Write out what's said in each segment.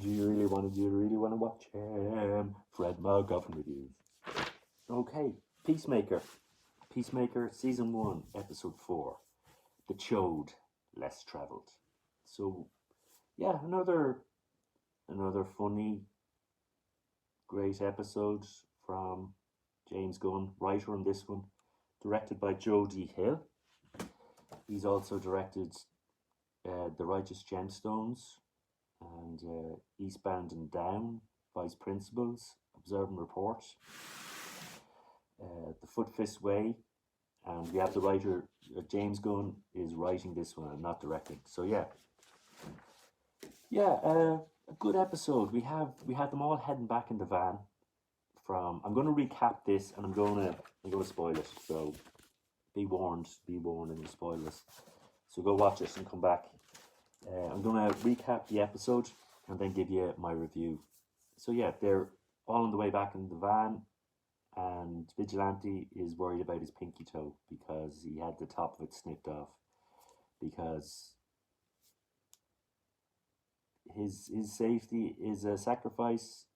Do you really want to watch Fred MacGuffin reviews? Okay, Peacemaker. Peacemaker Season 1, Episode 4. The Chode Less Travelled. So, yeah, another funny, great episode from James Gunn, writer on this one, directed by Jody Hill. He's also directed The Righteous Gemstones and Eastbound and Down, Vice Principals, Observe and Report, The Foot Fist Way, and we have the writer James Gunn is writing this one and not directing. So yeah, a good episode. We had them all heading back in the van from. I'm going to recap this and I'm going to spoil it. So be warned and you spoil this. So go watch it and come back. I'm going to recap the episode and then give you my review. So yeah, they're all on the way back in the van, and Vigilante is worried about his pinky toe because he had the top of it snipped off, because his safety is a sacrifice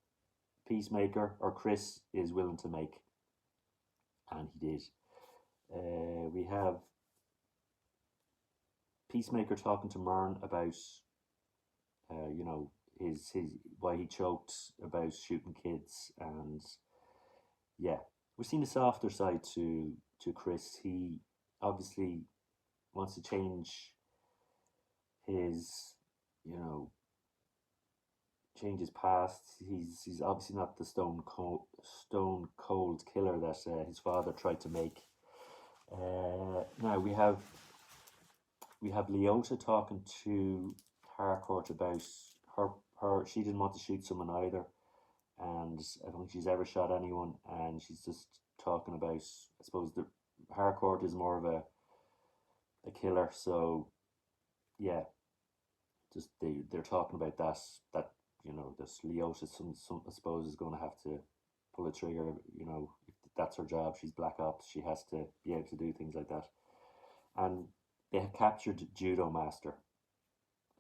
Peacemaker or Chris is willing to make, and he did. We have Peacemaker talking to Mern about his why he choked about shooting kids, and yeah, we're seeing the softer side to Chris. He obviously wants to change his change his past. He's obviously not the stone cold killer that his father tried to make. Now we have Leota talking to Harcourt about her. She didn't want to shoot someone either, and I don't think she's ever shot anyone. And she's just talking about, I suppose, the Harcourt is more of a killer. So yeah, just they're talking about that this Leota some I suppose is going to have to pull a trigger. If that's her job, she's Black Ops. She has to be able to do things like that. And they have captured Judo Master.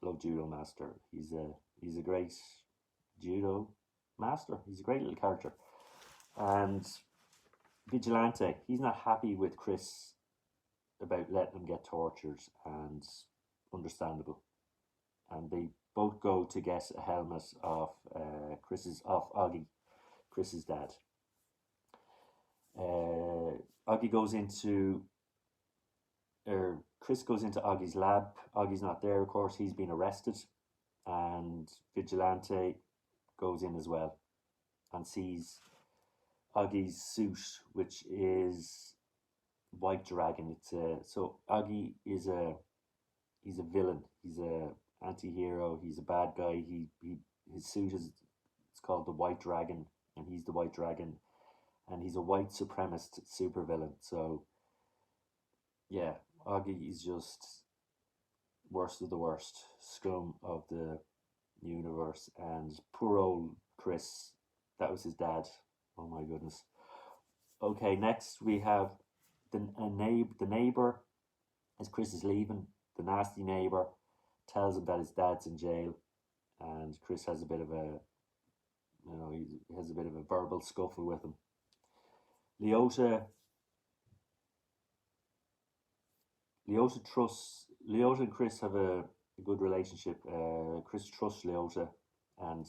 Love Judo Master. He's a great judo master. He's a great little character. And Vigilante, he's not happy with Chris about letting him get tortured, and understandable. And they both go to get a helmet off Augie, Chris's dad. Augie goes into Chris goes into Augie's lab. Augie's not there, of course. He's been arrested, and Vigilante goes in as well and sees Augie's suit, which is White Dragon. So Augie is he's a villain. He's a anti-hero. He's a bad guy. His suit it's called the White Dragon, and he's the White Dragon, and he's a white supremacist supervillain. So yeah, Augie is just worst of the worst, scum of the universe. And poor old Chris, that was his dad. Oh my goodness. Okay, next we have the neighbor, as Chris is leaving. The nasty neighbor tells him that his dad's in jail, and Chris has a bit of a he has a bit of a verbal scuffle with him. Leota and Chris have a good relationship. Chris trusts Leota, and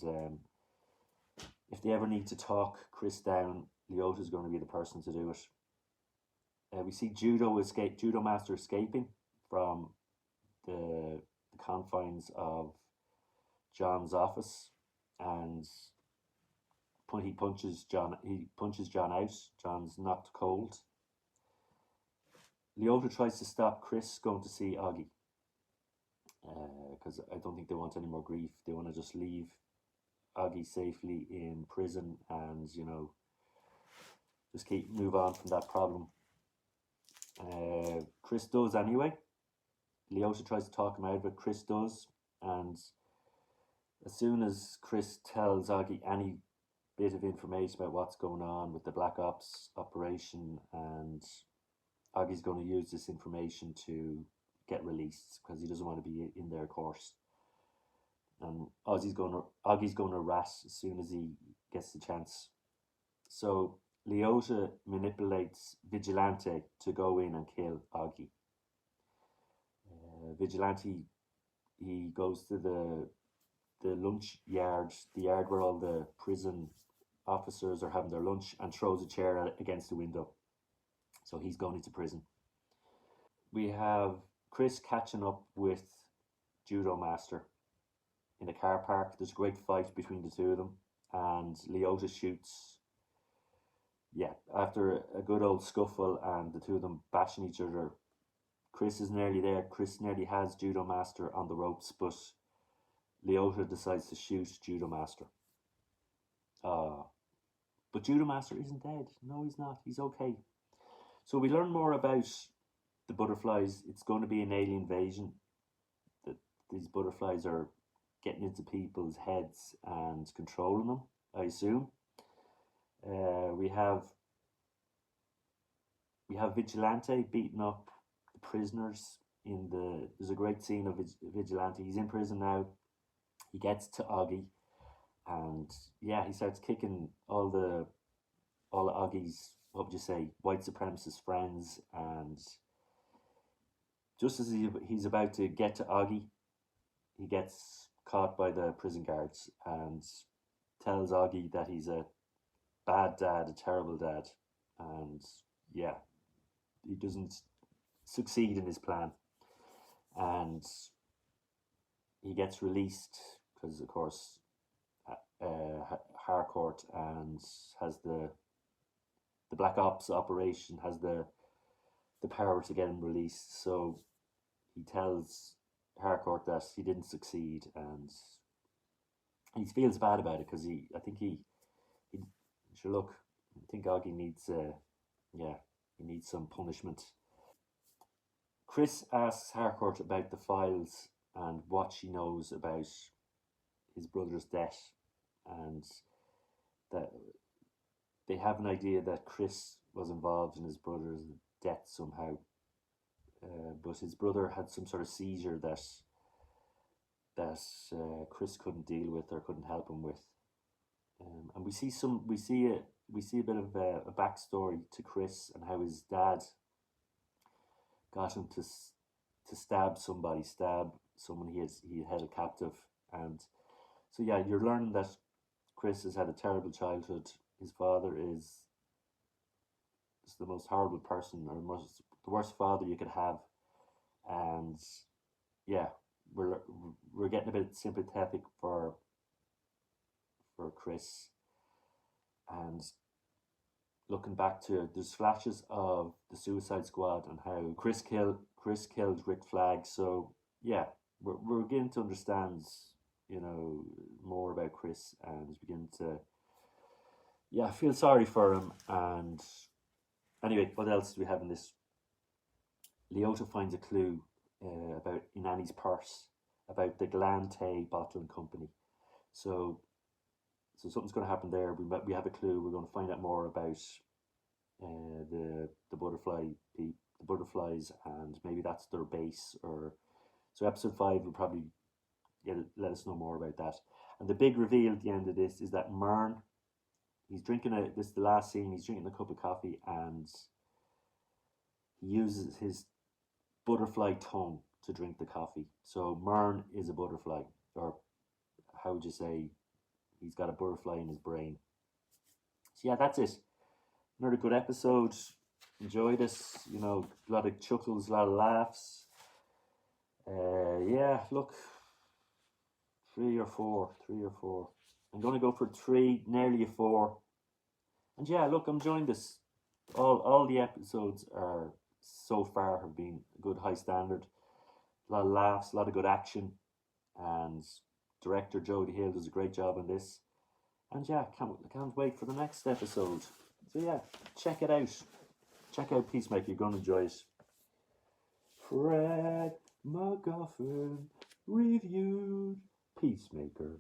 if they ever need to talk Chris down, Leota's going to be the person to do it. We see Judo Master escaping from the confines of John's office, and he punches John out. John's knocked cold. Leota tries to stop Chris going to see Augie, because I don't think they want any more grief. They want to just leave Augie safely in prison and just move on from that problem. Chris does anyway. Leota tries to talk him out of it. Chris does, and as soon as Chris tells Augie any bit of information about what's going on with the Black Ops operation, and Augie's going to use this information to get released because he doesn't want to be in there, of course. and Augie's gonna rat as soon as he gets the chance. So Leota manipulates Vigilante to go in and kill Augie. Vigilante, he goes to the lunch yard, the yard where all the prison officers are having their lunch, and throws a chair against the window. So he's going into prison. We have Chris catching up with Judo Master in a car park. There's a great fight between the two of them, and Leota shoots. Yeah, after a good old scuffle and the two of them bashing each other, Chris is nearly there. Chris nearly has Judo Master on the ropes, but Leota decides to shoot Judo Master. But Judo Master isn't dead. No, he's not. He's okay. So we learn more about the butterflies. It's going to be an alien invasion. That these butterflies are getting into people's heads and controlling them, I assume. We have Vigilante beating up the prisoners there's a great scene of Vigilante. He's in prison now. He gets to Augie, and yeah, he starts kicking all of Augie's, what would you say, white supremacist friends, and just as he's about to get to Augie, he gets caught by the prison guards and tells Augie that he's a bad dad, a terrible dad, and yeah, he doesn't succeed in his plan, and he gets released because, of course, Harcourt and has the Black Ops operation has the power to get him released. So he tells Harcourt that he didn't succeed, and he feels bad about it because he should look. I think Augie needs he needs some punishment. Chris asks Harcourt about the files and what she knows about his brother's death, and that they have an idea that Chris was involved in his brother's death somehow. But his brother had some sort of seizure that Chris couldn't deal with or couldn't help him with. And we see a bit of a backstory to Chris and how his dad got him to stab someone he held captive, and so yeah, you're learning that Chris has had a terrible childhood. His father is the most horrible person, or the worst father you could have, and yeah, we're getting a bit sympathetic for Chris, and looking back to there's flashes of the Suicide Squad and how Chris killed Rick Flag. So yeah, we're beginning to understand, more about Chris, and beginning to feel sorry for him. And anyway, what else do we have in this? Leota finds a clue in Annie's purse about the Glante Bottling Company. So something's going to happen there. We have a clue. We're going to find out more about the butterflies, and maybe that's their base. Or so episode 5 will probably let us know more about that. And the big reveal at the end of this is that Mern, he's drinking this is the last scene. He's drinking a cup of coffee, and he uses his butterfly tongue to drink the coffee. So Mern is a butterfly, or how would you say? He's got a butterfly in his brain. So yeah, that's it. Another good episode. Enjoyed this. A lot of chuckles, a lot of laughs. Look, 3 or 4. I'm going to go for 3, nearly a 4. And yeah, look, I'm enjoying this. All the episodes are so far have been a good high standard. A lot of laughs, a lot of good action, and director Jodie Hill does a great job on this. And yeah, can't wait for the next episode. So yeah, check it out. Check out Peacemaker. You're going to enjoy it. Fred MacGuffin reviewed Peacemaker.